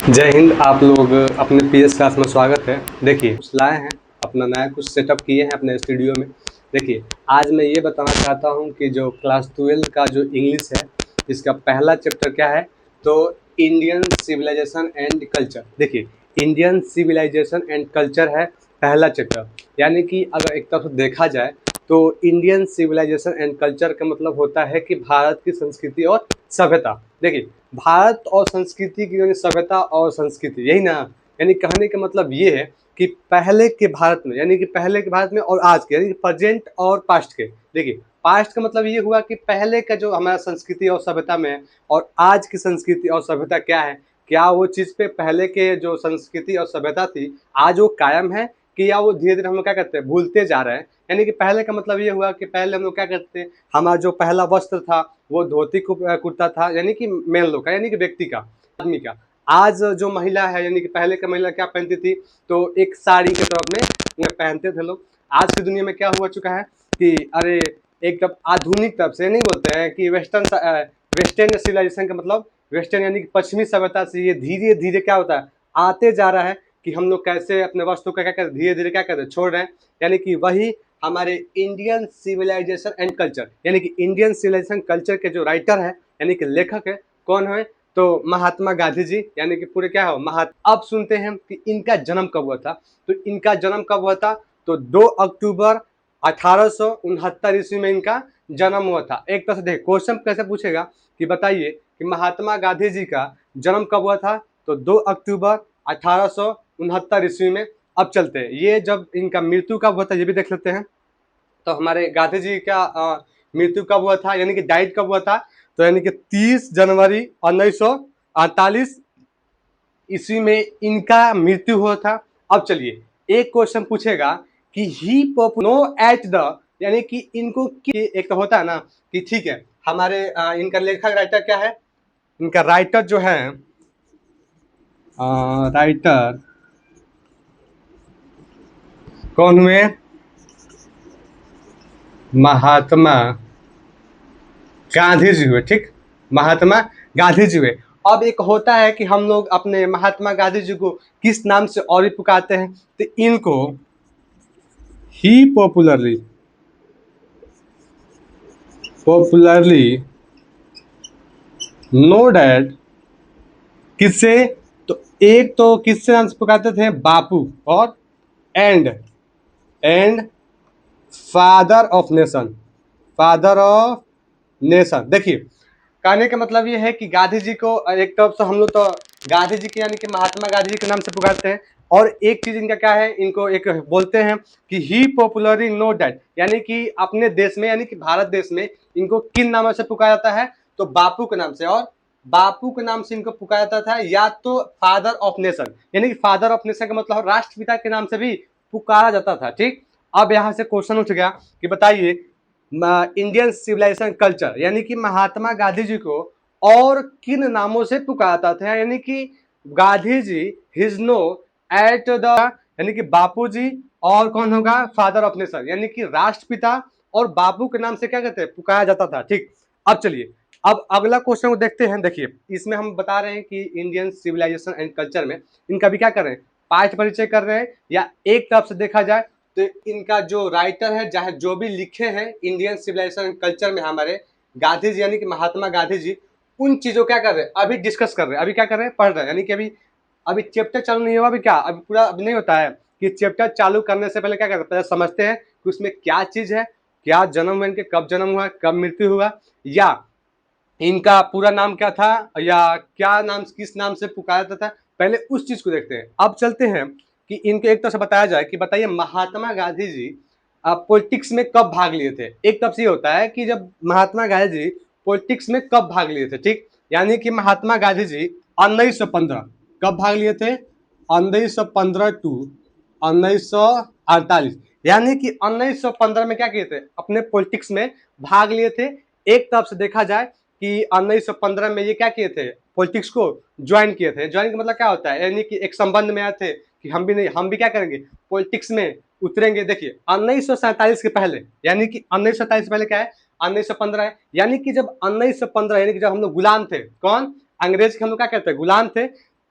जय हिंद। आप लोग अपने पीएस क्लास में स्वागत है। देखिए कुछ लाए हैं, अपना नया कुछ सेटअप किए हैं अपने स्टूडियो में। देखिए आज मैं ये बताना चाहता हूँ कि जो क्लास 12 का जो इंग्लिश है, इसका पहला चैप्टर क्या है, तो इंडियन सिविलाइजेशन एंड कल्चर। देखिए इंडियन सिविलाइजेशन एंड कल्चर है पहला चैप्टर। यानी कि अगर एक तरफ देखा जाए तो इंडियन सिविलाइजेशन एंड कल्चर का मतलब होता है कि भारत की संस्कृति और सभ्यता। देखिए भारत और संस्कृति की यानी सभ्यता और संस्कृति, यही ना। यानी कहने का मतलब ये है कि पहले के भारत में, यानी कि पहले के भारत में और आज के, यानी कि प्रेजेंट और पास्ट के। देखिए पास्ट का मतलब ये हुआ कि पहले का जो हमारा संस्कृति और सभ्यता में है, और आज की संस्कृति और सभ्यता क्या है, क्या वो चीज़ पे पहले के जो संस्कृति और सभ्यता थी आज वो कायम है कि या वो धीरे धीरे हम लोग क्या करते हैं, भूलते जा रहे हैं। यानी कि पहले का मतलब ये हुआ कि पहले हम लोग क्या करते हैं, हमारा जो पहला वस्त्र था वो धोती कुर्ता था, यानी कि मेन लोग का, यानी कि व्यक्ति का, आदमी का। आज जो महिला है, यानी कि पहले का महिला क्या पहनती थी, तो एक साड़ी के तरफ में वो पहनते थे लोग। आज की दुनिया में क्या हुआ चुका है कि अरे एक तरफ आधुनिक तरफ से नहीं बोलते हैं कि वेस्टर्न सिविलाइजेशन का मतलब वेस्टर्न यानी कि पश्चिमी सभ्यता से ये धीरे धीरे क्या होता है, आते जा रहा है कि हम लोग कैसे अपने वस्तु का क्या कर धीरे धीरे क्या कर रहे छोड़ रहे हैं। यानी कि वही हमारे इंडियन सिविलाइजेशन एंड कल्चर, यानी कि इंडियन सिविलाइजेशन कल्चर के जो राइटर है, यानी कि लेखक है, कौन है, तो महात्मा गांधी जी। यानी कि पूरे क्या हो अब सुनते हैं कि इनका जन्म कब हुआ था। तो इनका जन्म कब हुआ था, तो 2 अक्टूबर 1869 ईस्वी में इनका जन्म हुआ था। एक तरह से देखिए क्वेश्चन कैसे पूछेगा कि बताइए कि महात्मा गांधी जी का जन्म कब हुआ था, तो 2 अक्टूबर 1869 ईस्वी में। अब चलते हैं ये जब इनका मृत्यु कब हुआ था ये भी देख लेते हैं। तो हमारे गांधी जी का मृत्यु कब हुआ था, यानी कि डाइट कब हुआ था, तो यानी कि 30 जनवरी 1948 ईस्वी में इनका मृत्यु हुआ था। अब चलिए एक क्वेश्चन पूछेगा कि ही नो एट द, यानी कि इनको एक तो होता है ना कि ठीक है हमारे इनका लेखक राइटर क्या है, इनका राइटर जो है राइटर कौन हुए, महात्मा गांधी जी हुए। ठीक, महात्मा गांधी जी हुए। अब एक होता है कि हम लोग अपने महात्मा गांधी जी को किस नाम से और भी पुकारते हैं, तो इनको ही पॉपुलरली नो डैड किससे, तो एक तो किससे नाम से पुकारते थे, बापू, और and father of nation, father of nation. देखिए कहने का मतलब ये है कि गांधी जी को एक तरफ से हम लोग तो गांधी जी के यानी कि महात्मा गांधी जी के नाम से पुकारते हैं, और एक चीज इनका क्या है, इनको एक बोलते हैं कि ही पॉपुलरली नो डैट, यानी कि अपने देश में यानी कि भारत देश में इनको किन नामों से पुकारा जाता है, तो बापू के नाम से, और बापू के नाम से इनको पुकारा जाता था, या तो फादर ऑफ नेशन, यानी कि फादर ऑफ नेशन का मतलब राष्ट्रपिता के नाम से भी पुकारा जाता था। ठीक, अब यहाँ से क्वेश्चन उठ गया कि बताइए इंडियन सिविलाइजेशन कल्चर, यानी कि महात्मा गांधी जी को और किन नामों से पुकारता था, यानी कि Gandhi ji his know at the, यानी कि बापू जी, और कौन होगा, फादर ऑफ नेशन, यानी कि राष्ट्रपिता और बापू के नाम से क्या कहते हैं, पुकारा जाता था। ठीक, अब चलिए अब अगला क्वेश्चन को देखते हैं। देखिए इसमें हम बता रहे हैं कि इंडियन सिविलाइजेशन एंड कल्चर में इनका भी क्या कर रहे हैं, पाठ परिचय कर रहे हैं, या एक तरफ से देखा जाए तो इनका जो राइटर है चाहे जो भी लिखे हैं इंडियन सिविलाइजेशन कल्चर में हमारे गांधी जी, यानी कि महात्मा गांधी जी, उन चीजों क्या कर रहे हैं, अभी डिस्कस कर रहे हैं, अभी क्या कर रहे हैं, पढ़ रहे हैं। यानी कि अभी अभी चैप्टर चालू नहीं हुआ, अभी क्या अभी पूरा अभी नहीं होता है कि चैप्टर चालू करने से पहले क्या करते हैं, पहले समझते हैं कि उसमें क्या चीज है, क्या जन्म हुआ, इनके कब जन्म हुआ, कब मृत्यु हुआ, या इनका पूरा नाम क्या था, या क्या नाम किस नाम से पुकारा जाता था, पहले उस चीज को देखते हैं। अब चलते हैं कि इनको एक तरफ से बताया जाए कि बताइए महात्मा गांधी जी पॉलिटिक्स में कब भाग लिए थे। एक तरफ से ये होता है कि जब महात्मा गांधी जी पॉलिटिक्स में कब भाग लिए थे। ठीक, यानी कि महात्मा गांधी जी 1915 कब भाग लिए थे, 1915 टू 1948, यानी कि 1915 में क्या किए थे, अपने पॉलिटिक्स में भाग लिए थे। एक तरफ से देखा जाए कि 1915 में ये क्या किए थे, पॉलिटिक्स को ज्वाइन किए थे। ज्वाइन का मतलब क्या होता है, यानी कि एक संबंध में आए थे कि हम भी क्या करेंगे, पॉलिटिक्स में उतरेंगे। देखिए 1947 के पहले, यानी कि 1947 से पहले क्या है, 1915 है। यानी कि जब 1915 यानी कि जब हम लोग गुलाम थे, कौन, अंग्रेज के हम लोग क्या कहते हैं, गुलाम थे,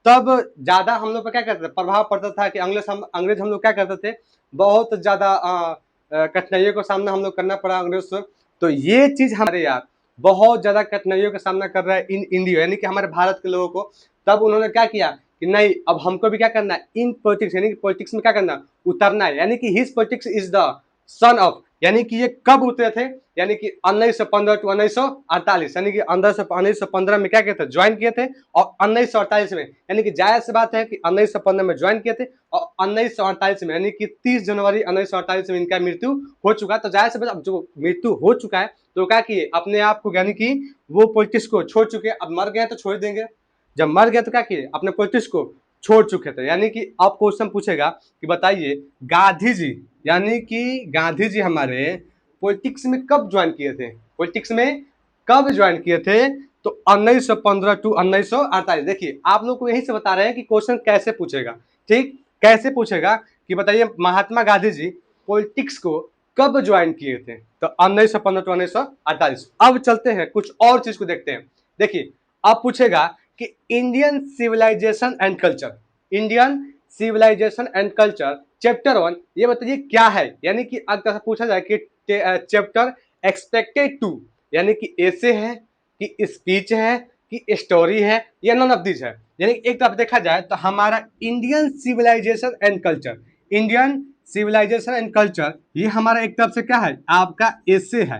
तब ज्यादा हम लोग पर क्या करते थे, प्रभाव पड़ता था कि अंग्रेज हम लोग क्या करते थे, बहुत ज्यादा कठिनाइयों का सामना हम लोग करना पड़ा अंग्रेज से। तो ये चीज हमारे यार बहुत ज्यादा कठिनाइयों का सामना कर रहा है इन इंडिया यानी कि हमारे भारत के लोगों को। तब उन्होंने क्या किया कि नहीं, अब हमको भी क्या करना है, इन पॉलिटिक्स यानी कि पॉलिटिक्स में क्या करना, उतरना है। यानी कि his politics is the son of, यानी कि ये कब उतरे थे, यानी कि 1915 टू 1948, यानी कि 1915 में क्या किए थे, ज्वाइन किए थे, और 1948 में, यानी कि जायज सी बात है कि 1915 में ज्वाइन किए थे और 1948 में यानी कि 30 जनवरी 1948 में इनका मृत्यु हो चुका। तो जायज सी बात, अब जो मृत्यु हो चुका है तो क्या किए, अपने आप को यानी कि वो पॉलिटिक्स को छोड़ चुके। अब मर गए तो छोड़ देंगे, जब मर गए तो क्या किए, अपने पॉलिटिक्स को छोड़ चुके थे। यानी कि अब क्वेश्चन पूछेगा कि बताइए गांधी जी, यानी कि गांधी जी हमारे पॉलिटिक्स में कब ज्वाइन किए थे, पॉलिटिक्स में कब ज्वाइन किए थे, तो 1915 टू 1948। देखिए आप लोग को यही से बता रहे हैं कि क्वेश्चन कैसे पूछेगा, ठीक, कैसे पूछेगा कि बताइए महात्मा गांधी जी पॉलिटिक्स को कब ज्वाइन किए थे, तो 1915 टू 1948। अब चलते हैं कुछ और चीज को देखते हैं। देखिए अब पूछेगा कि Indian civilisation and culture, Indian civilisation and culture chapter 1 ये बताइए क्या है। यानी कि अगर पूछा जाए कि चैप्टर एक्सपेक्टेड टू, यानी कि ऐसे है कि स्पीच है कि स्टोरी है या नॉन ऑफ दिस है। यानी एक तरफ देखा जाए तो हमारा Indian civilisation and culture, Indian civilisation and culture ये हमारा एक तरफ से क्या है, आपका ऐसे है,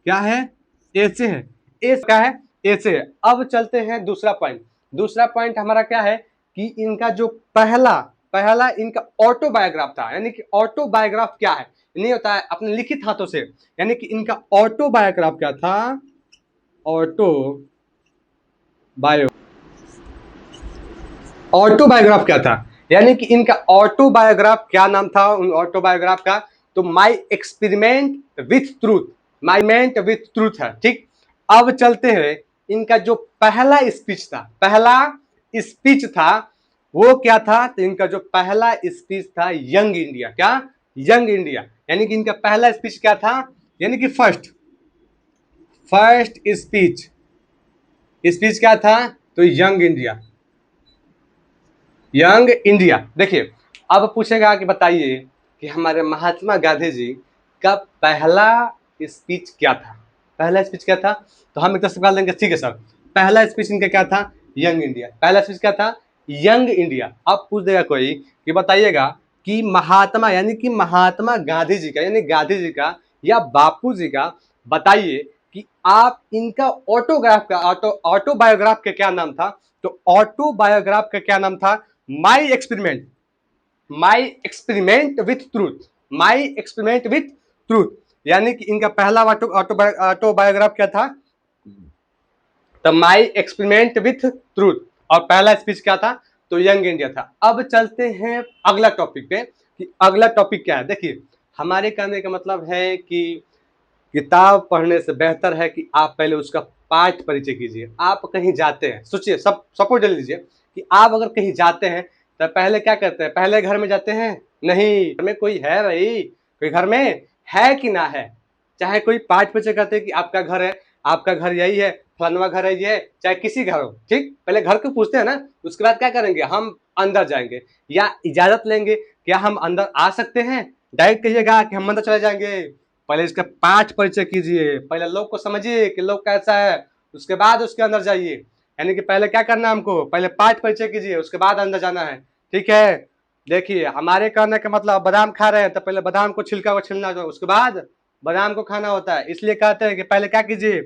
क्या है, ऐसे है, एस क्या है, ऐसे है। अब चलते हैं दूसरा पॉइंट, दूसरा पॉइंट हमारा क्या है कि इनका जो पहला पहला इनका ऑटोबायोग्राफ था। यानी कि ऑटोबायोग्राफ क्या है, नहीं होता है अपने लिखित हाथों से, यानी कि इनका ऑटोबायोग्राफ क्या था, ऑटो बायो ऑटोबायोग्राफ क्या था, यानी कि इनका ऑटोबायोग्राफ क्या नाम था उन ऑटोबायोग्राफ का, तो my experiment with truth, my meant with truth है, ठीक। अब चलते हैं इनका जो पहला स्पीच था, पहला स्पीच था वो क्या था, तो इनका जो पहला स्पीच था यंग इंडिया, क्या, यंग इंडिया। यानी कि इनका पहला स्पीच क्या था, यानी कि फर्स्ट स्पीच, स्पीच क्या था, तो यंग इंडिया, यंग इंडिया। देखिए अब पूछेगा कि बताइए कि हमारे महात्मा गांधी जी का पहला स्पीच क्या था, पहला स्पीच क्या था, तो हम एक तरह से निकाल देंगे, ठीक है सर, पहला स्पीच इनका क्या था, यंग इंडिया, पहला स्पीच क्या था, यंग इंडिया। अब पूछ देगा कोई कि बताइएगा कि महात्मा यानी कि महात्मा गांधी जी का, यानी गांधी जी का या बापू जी का, बताइए कि आप इनका ऑटोग्राफ का ऑटोबायोग्राफ का क्या नाम था, तो ऑटोबायोग्राफ का क्या नाम था, my experiment, my experiment with truth, my experiment with truth. यानी कि इनका पहला ऑटोबायोग्राफ क्या था, the my experiment with truth, और पहला स्पीच क्या था, तो यंग इंडिया था। अब चलते हैं अगला टॉपिक पे कि अगला टॉपिक क्या है। देखिए हमारे कहने का मतलब है कि किताब पढ़ने से बेहतर है कि आप पहले उसका पाठ परिचय कीजिए। आप कहीं जाते हैं, सोचिए, सब सपोर्ट ले लीजिए कि आप अगर कहीं जाते हैं तो पहले क्या करते हैं, पहले घर में जाते हैं, नहीं, घर में कोई है भाई, कोई घर में है कि ना है, चाहे कोई पाठ परिचय करते हैं कि आपका घर है, आपका घर यही है, फलानवा घर है ये, चाहे किसी घर हो, ठीक, पहले घर को पूछते हैं ना, उसके बाद क्या करेंगे, हम अंदर जाएंगे या इजाजत लेंगे, क्या हम अंदर आ सकते हैं, डायरेक्ट कहिएगा कि हम अंदर चले जाएंगे, पहले इसका पाठ परिचय कीजिए, पहले लोग को समझिए कि लोग कैसा है, उसके बाद उसके अंदर जाइए। यानी कि पहले क्या करना है हमको, पहले पाठ परिचय कीजिए, उसके बाद अंदर जाना है, ठीक है। देखिए हमारे कहने का मतलब बादाम खा रहे हैं तो पहले बादाम को छिलका को छिलना होता है, उसके बाद बादाम को खाना होता है, इसलिए कहते हैं कि पहले क्या कीजिए,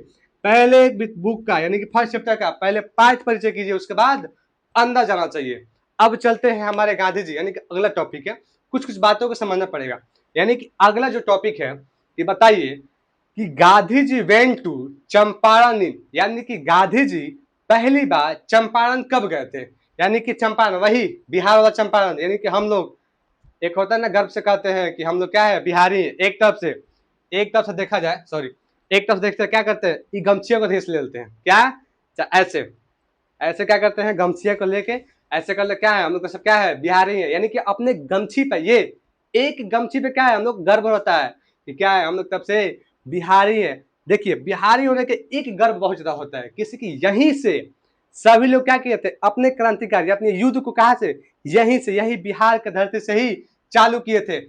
पहले बुक का यानी कि फर्स्ट चैप्टर का पहले पाठ परिचय कीजिए, उसके बाद अंदर जाना चाहिए। अब चलते हैं हमारे गांधी जी, यानी कि अगला टॉपिक है, कुछ कुछ बातों को समझना पड़ेगा। यानी कि अगला जो टॉपिक है कि बताइए कि गांधी जी वेंट टू चंपारण, यानी कि गांधी जी पहली बार चंपारण कब गए थे, यानी कि चंपारण वही बिहार वाला चंपारण, यानी कि हम लोग एक होता है ना, गर्व से कहते हैं कि हम लोग क्या है, बिहारी। एक तरफ से देखा जाए, सॉरी, एक तरफ देखते हैं क्या करते हैं, ये गमछियों को धीस ले लेते हैं, क्या ऐसे ऐसे क्या करते हैं, गमछिया को लेके ऐसे कर ले, क्या है हम लोग सब क्या है, बिहारी है। यानी कि अपने गमछी पे, ये एक गमछी पे क्या है, हम लोग गर्व होता है कि क्या है, हम लोग तब से बिहारी है। देखिए बिहारी होने के एक गर्व बहुत ज्यादा होता है, किसी की यहीं से सभी लोग क्या किए थे, अपने क्रांतिकारी अपने युद्ध को कहां से, यहीं से, यही बिहार की धरती से ही चालू किए थे।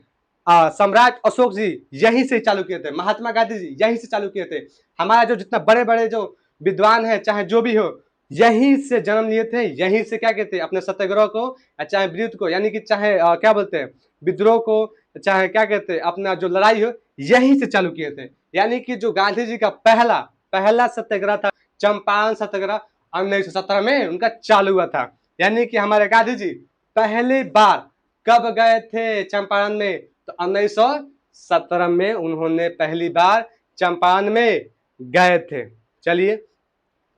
सम्राट अशोक जी यहीं से चालू किए थे, महात्मा गांधी जी यहीं से चालू किए थे। हमारा जो जितना बड़े बड़े जो विद्वान है, चाहे जो भी हो, यहीं से जन्म लिए थे, यहीं से क्या कहते हैं अपने सत्याग्रह को, चाहे विद्युत को, यानी कि चाहे क्या बोलते हैं विद्रोह को, चाहे क्या कहते हैं अपना जो लड़ाई हो, यहीं से चालू किए थे। यानी कि जो गांधी जी का पहला पहला सत्याग्रह था, चंपारण सत्याग्रह 1917 में उनका चालू हुआ था। यानी कि हमारे गांधी जी पहली बार कब गए थे चंपारण में, तो 1917 में उन्होंने पहली बार चंपारण में गए थे। चलिए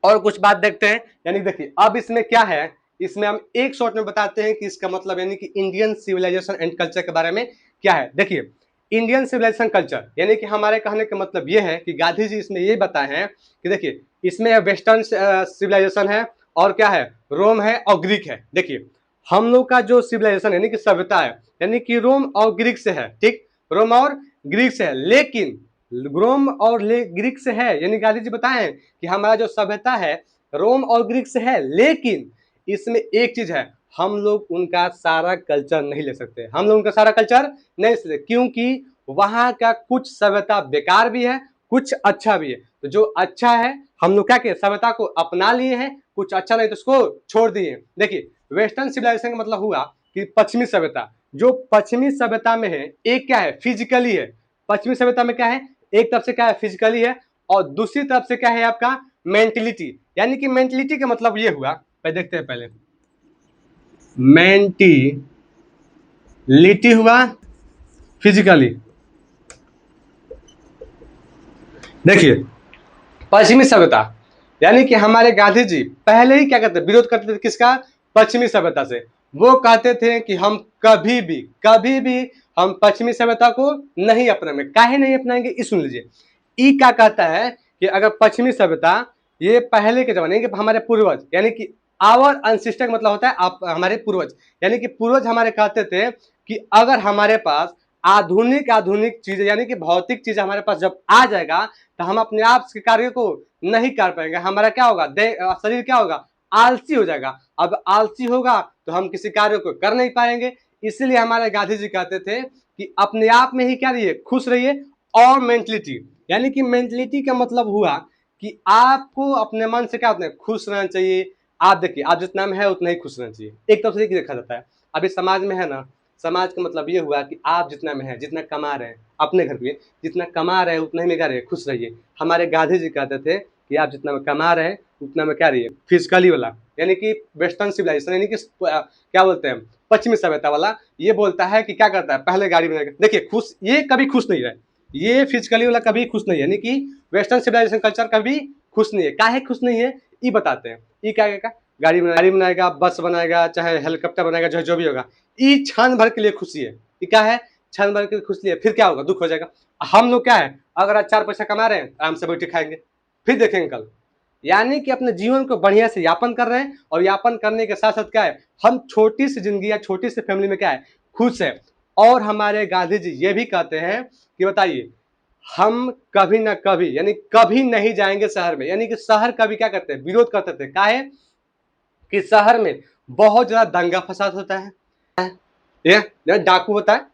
और कुछ बात देखते हैं। यानी देखिए अब इसमें क्या है, इसमें हम एक शॉर्ट में बताते हैं कि इसका मतलब यानी कि इंडियन सिविलाइजेशन एंड कल्चर के बारे में क्या है। देखिए इंडियन सिविलाइजेशन कल्चर यानी कि हमारे कहने का मतलब ये है कि गांधी जी इसमें ये बताए हैं कि देखिए इसमें वेस्टर्न सिविलाइजेशन है, और क्या है, रोम है और ग्रीक है। देखिए हम लोग का जो सिविलाइजेशन यानी कि सभ्यता है, यानी कि रोम और ग्रीक से है, ठीक, रोम और ग्रीक से है। लेकिन रोम और ग्रीक से है, यानी गांधी जी बताए हैं कि हमारा जो सभ्यता है रोम और ग्रीक से है, लेकिन इसमें एक चीज है, हम लोग उनका सारा कल्चर नहीं ले सकते, हम लोग उनका सारा कल्चर नहीं ले सकते, क्योंकि वहां का कुछ सभ्यता बेकार भी है, कुछ अच्छा भी है। तो जो अच्छा है हम लोग क्या किए, सभ्यता को अपना लिए हैं, कुछ अच्छा नहीं तो उसको छोड़ दिए। देखिए वेस्टर्न सिविलाइजेशन का मतलब हुआ कि पश्चिमी सभ्यता, जो पश्चिमी सभ्यता में है एक क्या है, फिजिकली है। पश्चिमी सभ्यता में क्या है, एक तरफ से क्या है फिजिकली है, और दूसरी तरफ से क्या है आपका मेंटलिटी। यानी कि मेंटलिटी का मतलब ये हुआ, पहले देखते हैं, पहले मेंटलिटी हुआ फिजिकली। देखिए पश्चिमी सभ्यता यानी कि हमारे गांधी जी पहले ही क्या करते, विरोध करते थे किसका, पश्चिमी सभ्यता से। वो कहते थे कि हम कभी भी हम पश्चिमी सभ्यता को नहीं अपनाएंगे। काहे नहीं अपनाएंगे, इस सुन लीजिए। ई क्या कहता है कि अगर पश्चिमी सभ्यता, ये पहले के जमाने के हमारे पूर्वज, यानी कि आवर अनसिस्टर मतलब होता है आप हमारे पूर्वज, यानी कि पूर्वज हमारे कहते थे कि अगर हमारे पास आधुनिक चीजें यानी कि भौतिक चीजें हमारे पास जब आ जाएगा तो हम अपने आप के कार्य को नहीं कर पाएंगे, हमारा क्या होगा, शरीर क्या होगा, आलसी हो जाएगा। अब आलसी होगा तो हम किसी कार्य को कर नहीं पाएंगे। इसलिए हमारे गांधी जी कहते थे कि अपने आप में ही क्या रहिए, खुश रहिए। और मेंटलिटी यानी कि मेंटलिटी का मतलब हुआ कि आपको अपने मन से क्या होता है, खुश रहना चाहिए। आप देखिए आप जितना में है उतना ही खुश रहना चाहिए, एक तरफ से देखा जाता है। अभी समाज में है ना, समाज का मतलब ये हुआ कि आप जितना में है, जितना कमा रहे हैं अपने घर पे, जितना कमा रहे हैं उतना ही में क्या रहे, खुश रहिए। हमारे गांधी जी कहते थे कि आप जितना में कमा रहे हैं उतना में क्या रहिए, फिजिकली वाला, यानी कि वेस्टर्न सिविलाइजेशन यानी कि क्या बोलते हैं पश्चिमी सभ्यता वाला, ये बोलता है कि क्या करता है, पहले गाड़ी बनाएगा। देखिए खुश, ये कभी खुश नहीं रहे, ये फिजिकली वाला कभी खुश नहीं है, यानी कि वेस्टर्न सिविलाइजेशन कल्चर कभी खुश नहीं है। काहे खुश नहीं है, ये बताते हैं। ये क्या करेगा, गाड़ी बनाएगा, बस बनाएगा, चाहे हेलीकॉप्टर बनाएगा, चाहे जो भी होगा, ये क्षण भर के लिए खुशी है। ये क्या है, क्षण भर के लिए खुशी है, फिर क्या होगा, दुख हो जाएगा। हम लोग क्या है, अगर आज 4 पैसा कमा रहे हैं आराम से बैठ के खाएंगे, फिर देखेंगे कल। यानी कि अपने जीवन को बढ़िया से यापन कर रहे हैं, और यापन करने के साथ साथ क्या है, हम छोटी सी जिंदगी या छोटी सी फैमिली में क्या है, खुश है। और हमारे गांधी जी ये भी कहते हैं कि बताइए हम कभी ना कभी यानी कभी नहीं जाएंगे शहर में, यानी कि शहर कभी क्या करते हैं, विरोध करते थे। काहे कि शहर में बहुत ज्यादा दंगा फसाद होता है, ये डाकू होता है,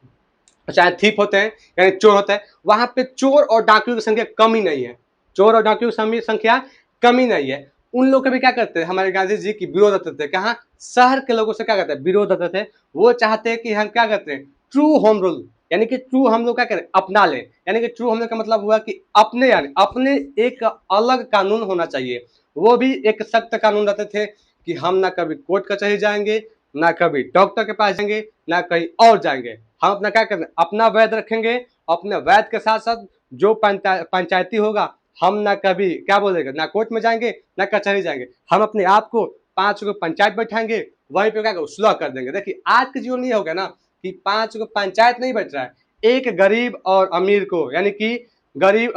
चाहे थीप होते हैं, यानी चोर होता है। वहां पे चोर और डाकुओं की संख्या कम ही नहीं है, चोर और डाकुओं की संख्या कम ही नहीं है। उन लोग कभी क्या करते हैं, हमारे गांधी जी की विरोध करते थे। कहाँ, शहर के लोगों से क्या करते हैं, विरोध करते थे। वो चाहते हैं कि हम क्या करते हैं, ट्रू होम रूल, यानी कि ट्रू हम लोग क्या करें, अपना लें। यानी कि ट्रू होम का मतलब हुआ कि अपने, यानी अपने एक अलग कानून होना चाहिए। वो भी एक सख्त कानून रहते थे कि हम ना कभी कोर्ट कचहरी जाएंगे, ना कभी डॉक्टर के पास जाएंगे, ना कहीं और जाएंगे। हम अपना क्या करें, अपना वैध रखेंगे। अपने वैध के साथ साथ जो पंचायती होगा, हम ना कभी क्या बोलेगा, ना कोर्ट में जाएंगे ना कचहरी जाएंगे। हम अपने आप को 5 को पंचायत बैठाएंगे, वहीं पे क्या सुलह कर देंगे। देखिए आज के जीवन ये हो गया ना कि 5 को पंचायत नहीं बैठ रहा है, एक गरीब और अमीर को, यानी कि गरीब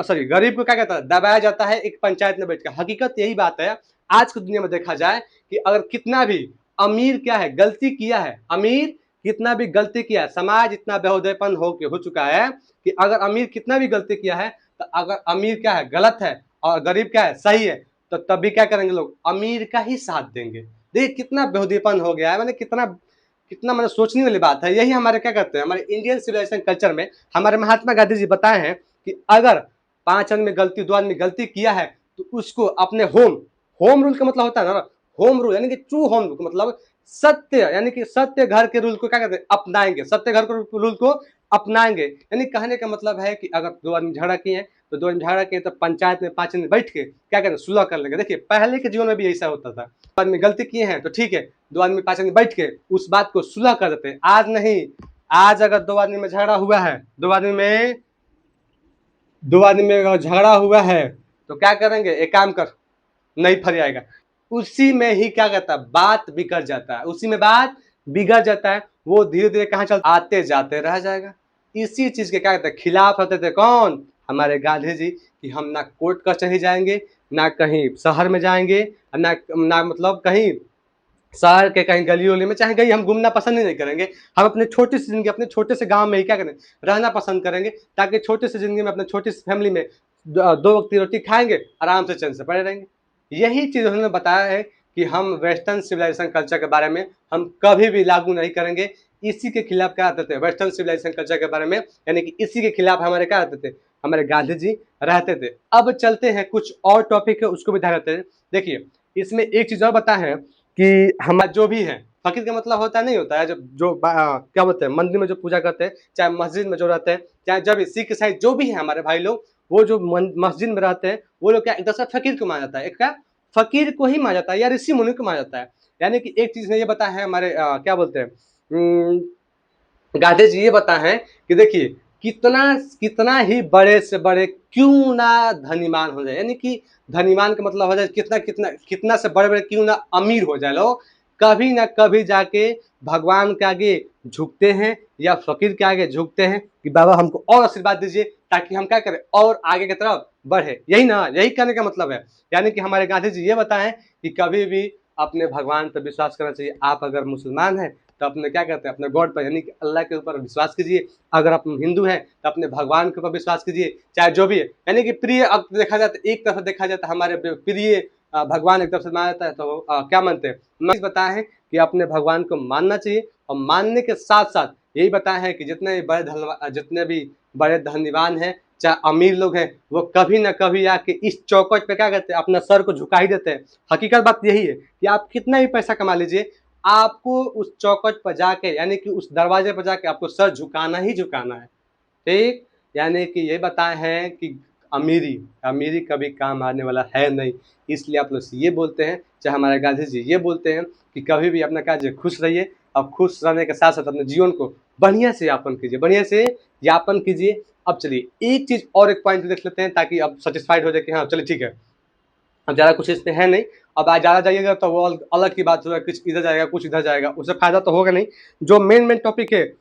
को क्या कहता है, दबाया जाता है एक पंचायत में बैठ कर। हकीकत यही बात है। आज की दुनिया में देखा जाए कि अगर कितना भी अमीर क्या है गलती किया है, अमीर कितना भी गलती किया है, समाज इतना बेहुदेपन हो चुका है कि अगर अमीर कितना भी गलती किया है, तो अगर अमीर क्या है गलत है और गरीब क्या है सही है, तो तभी क्या करेंगे लोग, अमीर का ही साथ देंगे। देखिए कितना बेहूदीपन हो गया है, मैंने कितना कितना मतलब सोचने वाली बात है। यही हमारे क्या करते हैं, हमारे इंडियन सिविलाइजेशन कल्चर में हमारे महात्मा गांधी जी बताए हैं कि अगर 5 आदमी गलती 2 आदमी गलती किया है तो उसको अपने होम रूल का मतलब होता है ना, होम रूल यानी कि ट्रू होम रूल मतलब सत्य, यानी कि सत्य घर के रूल को क्या कहते हैं, अपनाएंगे, सत्य घर के रूल को अपनाएंगे। यानी कहने का मतलब है कि अगर 2 आदमी झगड़ा किए हैं तो 2 आदमी झगड़ा किए तो पंचायत में 5 आदमी बैठ के क्या करें, सुलह कर लेंगे। देखिए पहले के जीवन में भी ऐसा होता था, 2 आदमी गलती किए हैं तो ठीक है, 2 आदमी 5 आदमी बैठ के उस बात को सुलह कर देते हैं। आज नहीं, आज अगर 2 आदमी में झगड़ा हुआ है, 2 आदमी में अगर झगड़ा हुआ है तो क्या करेंगे, एक काम कर, नहीं फरियाएगा, उसी में ही क्या कहता है, बात बिगड़ जाता है, उसी में बात बिगड़ जाता है। वो धीरे धीरे कहाँ चलता, आते जाते रह जाएगा। इसी चीज के क्या कहते हैं, खिलाफ होते थे कौन, हमारे गांधी जी, कि हम ना कोर्ट कचहरी जाएंगे, ना कहीं शहर में जाएंगे, ना मतलब कहीं शहर के कहीं गली उली में चाहे कहीं हम घूमना पसंद ही नहीं करेंगे। हम अपने छोटी सी जिंदगी अपने छोटे से गांव में ही क्या करें, रहना पसंद करेंगे, ताकि छोटी सी जिंदगी में अपने छोटी सी फैमिली में 2 वक्त की रोटी खाएंगे, आराम से चैन से पड़े रहेंगे। यही चीज उन्होंने बताया है कि हम वेस्टर्न सिविलाइजेशन कल्चर के बारे में हम कभी भी लागू नहीं करेंगे। इसी के खिलाफ क्या आते थे, वेस्टर्न सिविलाइजेशन कल्चर के बारे में, यानी कि इसी के खिलाफ हमारे क्या आते थे, हमारे गांधी जी रहते थे। अब चलते हैं, कुछ और टॉपिक है उसको भी ध्यान रखते हैं। देखिए इसमें एक चीज और बता है कि हमारा जो भी है, फकीर का मतलब होता नहीं होता है जो क्या बोलते हैं, मंदिर में जो पूजा करते हैं, चाहे मस्जिद में जो रहते हैं, चाहे जब सिख ईसाई जो भी है हमारे भाई लोग, वो जो मस्जिद में रहते हैं वो लोग क्या एक तरह से फकीर को माना जाता है, एक क्या फकीर को ही माना जाता है या ऋषि मुनि को माना जाता है। यानी कि एक चीज ने ये बताया है हमारे क्या बोलते हैं, गांधी जी ये बताए हैं कि देखिए कितना कितना ही बड़े से बड़े क्यों ना धनीमान हो जाए, यानी कि धनीमान का मतलब हो जाए कितना कितना कितना से बड़े बड़े क्यों ना अमीर हो जाए लोग, कभी ना कभी जाके भगवान के आगे झुकते हैं या फकीर के आगे झुकते हैं कि बाबा हमको और आशीर्वाद दीजिए ताकि हम क्या करें और आगे की तरफ बढ़े। यही ना, यही कहने का मतलब है। यानी कि हमारे गांधी जी ये बताएं कि कभी भी अपने भगवान पर विश्वास करना चाहिए। आप अगर मुसलमान हैं तो अपने क्या कहते हैं, अपने गॉड पर यानी कि अल्लाह के ऊपर विश्वास कीजिए। अगर आप हिंदू हैं तो अपने भगवान के ऊपर विश्वास कीजिए, चाहे जो भी है। यानी कि प्रिय अब देखा जाता है, एक तरफ देखा जाता है हमारे प्रिय भगवान एक तरफ से माना जाता है, तो क्या मानते हैं, मैं बताया है कि अपने भगवान को मानना चाहिए। और मानने के साथ साथ यही बताया है कि जितने भी बड़े धनवान हैं चाहे अमीर लोग हैं, वो कभी ना कभी आके इस चौखट पे क्या कहते हैं, अपना सर को झुका ही देते हैं। हकीकत बात यही है कि आप कितना भी पैसा कमा लीजिए, आपको उस चौखट पर जाके यानी कि उस दरवाजे पर जाके आपको सर झुकाना ही झुकाना है। ठीक, यानी कि ये बताए हैं कि अमीरी अमीरी कभी काम आने वाला है नहीं। इसलिए आप लोग ये बोलते हैं, चाहे हमारे गांधी जी ये बोलते हैं कि कभी भी अपना कार्य खुश रहिए। अब खुश रहने के साथ साथ अपने जीवन को बढ़िया से यापन कीजिए, बढ़िया से यापन कीजिए। अब चलिए एक चीज और एक पॉइंट देख लेते हैं ताकि अब सेटिस्फाइड हो जाए कि हाँ चलिए ठीक है, अब ज़्यादा कुछ इसमें है नहीं। अब आज ज़्यादा जाइएगा तो वो अलग की बात होगा, कुछ इधर जाएगा कुछ इधर जाएगा, उससे फायदा तो होगा नहीं। जो मेन टॉपिक है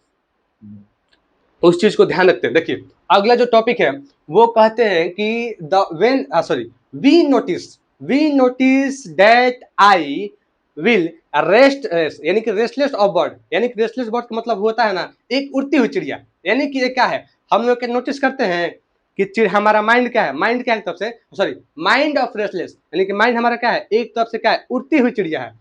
उस चीज को ध्यान रखते हैं। देखिए अगला जो टॉपिक है वो कहते हैं कि we notice that I will rest, यानी कि रेस्टलेस ऑफ बर्ड, यानी कि रेस्टलेस बर्ड का मतलब होता है ना एक उड़ती हुई चिड़िया। यानी कि ये क्या है, हम लोग नोटिस करते हैं कि हमारा माइंड क्या है, माइंड क्या है एक तरफ से, सॉरी माइंड ऑफ रेस्टलेस, यानी कि माइंड हमारा क्या है, एक तरफ से क्या है, उड़ती हुई चिड़िया है।